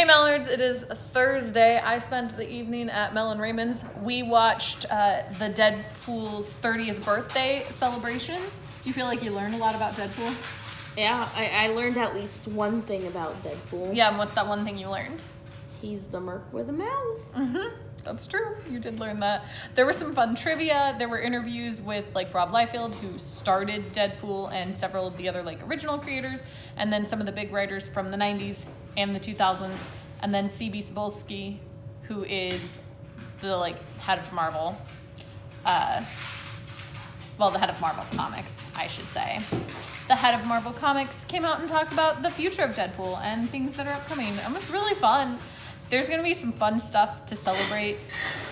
Mallards, it is Thursday. I spent the evening at Mel and Raymond's. We watched the Deadpool's 30th birthday celebration. Do you feel like you learned a lot about Deadpool? Yeah, I learned at least one thing about Deadpool. Yeah, and what's that one thing you learned? He's the Merc with a mouth. Mm-hmm. That's true. You did learn that. There was some fun trivia. There were interviews with like Rob Liefeld, who started Deadpool, and several of the other like original creators, and then some of the big writers from the 90s and the 2000s, and then C.B. Cebulski, who is the like head of Marvel. The head of Marvel Comics, I should say. The head of Marvel Comics came out and talked about the future of Deadpool and things that are upcoming. It was really fun. There's going to be some fun stuff to celebrate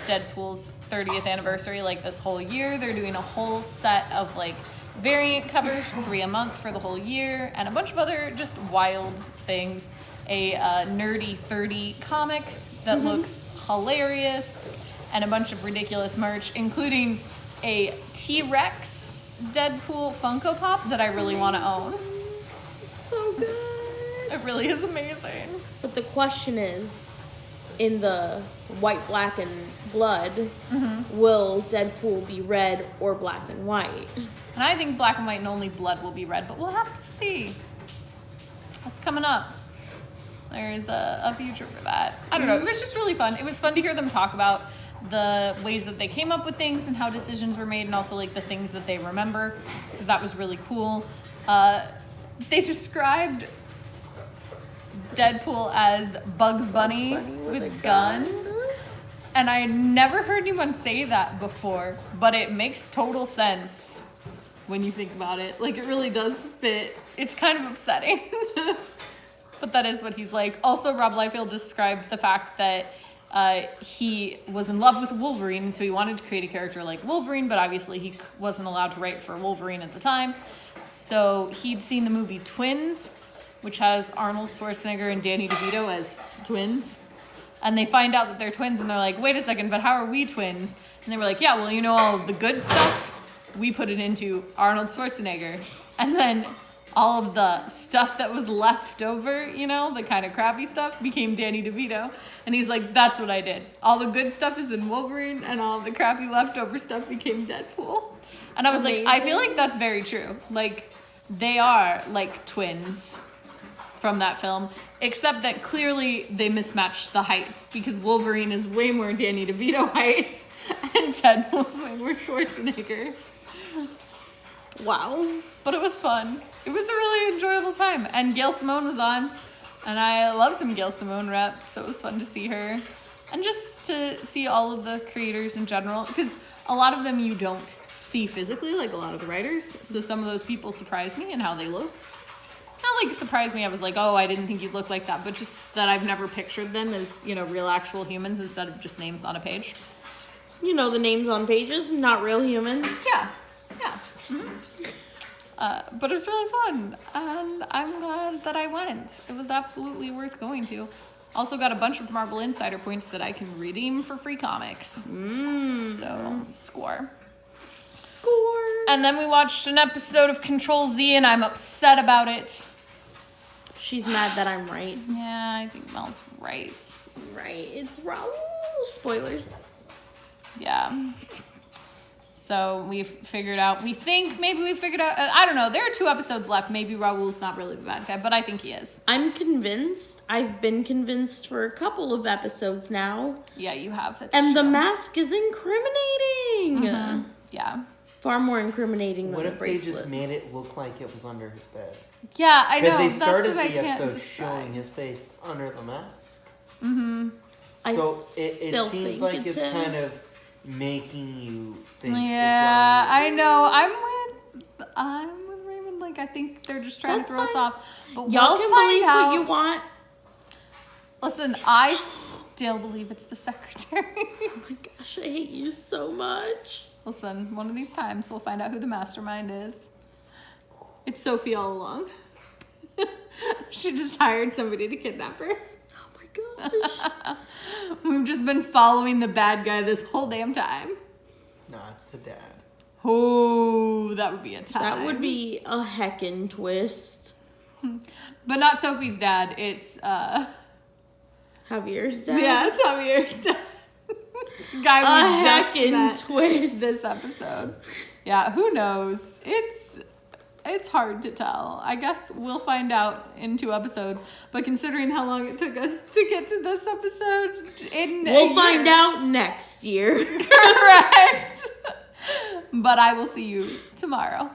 Deadpool's 30th anniversary, like this whole year. They're doing a whole set of like variant covers, 3 a month for the whole year, and a bunch of other just wild things. A nerdy 30 comic that looks hilarious, and a bunch of ridiculous merch, including a T-Rex Deadpool Funko Pop that I really want to own. So good. It really is amazing. But the question is, in the white, black, and blood, will Deadpool be red or black and white? And I think black and white and only blood will be red, but we'll have to see. That's coming up. There's a future for that. I don't know. It was just really fun. It was fun to hear them talk about the ways that they came up with things and how decisions were made, and also like the things that they remember, because that was really cool. They described Deadpool as Bugs Bunny with a gun. And I had never heard anyone say that before, but it makes total sense when you think about it. Like, it really does fit. It's kind of upsetting. But that is what he's like. Also, Rob Liefeld described the fact that he was in love with Wolverine, so he wanted to create a character like Wolverine, but obviously he wasn't allowed to write for Wolverine at the time. So he'd seen the movie Twins, which has Arnold Schwarzenegger and Danny DeVito as twins. And they find out that they're twins, and they're like, wait a second, but how are we twins? And they were like, yeah, well, you know, all of the good stuff, we put it into Arnold Schwarzenegger. And then all of the stuff that was left over, you know, the kind of crappy stuff, became Danny DeVito. And he's like, that's what I did. All the good stuff is in Wolverine, and all the crappy leftover stuff became Deadpool. And I was like, I feel like that's very true. Like, they are like twins from that film, except that clearly they mismatched the heights, because Wolverine is way more Danny DeVito height, and Deadpool's way more Schwarzenegger. Wow. But it was fun. It was a really enjoyable time. And Gail Simone was on, and I love some Gail Simone rep, so it was fun to see her. And just to see all of the creators in general, because a lot of them you don't see physically, like a lot of the writers. So some of those people surprised me in how they looked. Not like surprised me, I was like, oh, I didn't think you'd look like that, but just that I've never pictured them as, you know, real actual humans instead of just names on a page. You know, the names on pages, not real humans. Yeah. But it was really fun, and I'm glad that I went. It was absolutely worth going to. Also got a bunch of Marvel Insider points that I can redeem for free comics. So, score. And then we watched an episode of Control Z, and I'm upset about it. She's mad that I'm right. Yeah, I think Mel's right. Right, it's Raul. Spoilers. Yeah. So we figured out, I don't know, there are 2 episodes left. Maybe Raul's not really the bad guy, but I think he is. I'm convinced. I've been convinced for a couple of episodes now. Yeah, you have. That's and true. The mask is incriminating. Mm-hmm. Yeah. Far more incriminating than the bracelet. What if they just made it look like it was under his bed? Yeah, I know. Because they started That's what the I can't episode decide. showing his face under the mask. Mm-hmm. So it seems like it's kind of making you think. Yeah, I know. I'm with Raymond. Like, I think they're just trying to throw us off. But y'all can believe what you want. Listen, I still believe it's the secretary. Oh my gosh, I hate you so much. Listen, one of these times we'll find out who the mastermind is. It's Sophie all along. She just hired somebody to kidnap her. Oh my gosh. We've just been following the bad guy this whole damn time. No, it's the dad. Oh, that would be a time. That would be a heckin' twist. But not Sophie's dad. It's Javier's dead? Yeah, it's Javier's dead. Guy we just heckin' met twist. this episode. Yeah, who knows? It's hard to tell. I guess we'll find out in 2 episodes. But considering how long it took us to get to this episode, we'll find out next year. Correct. But I will see you tomorrow.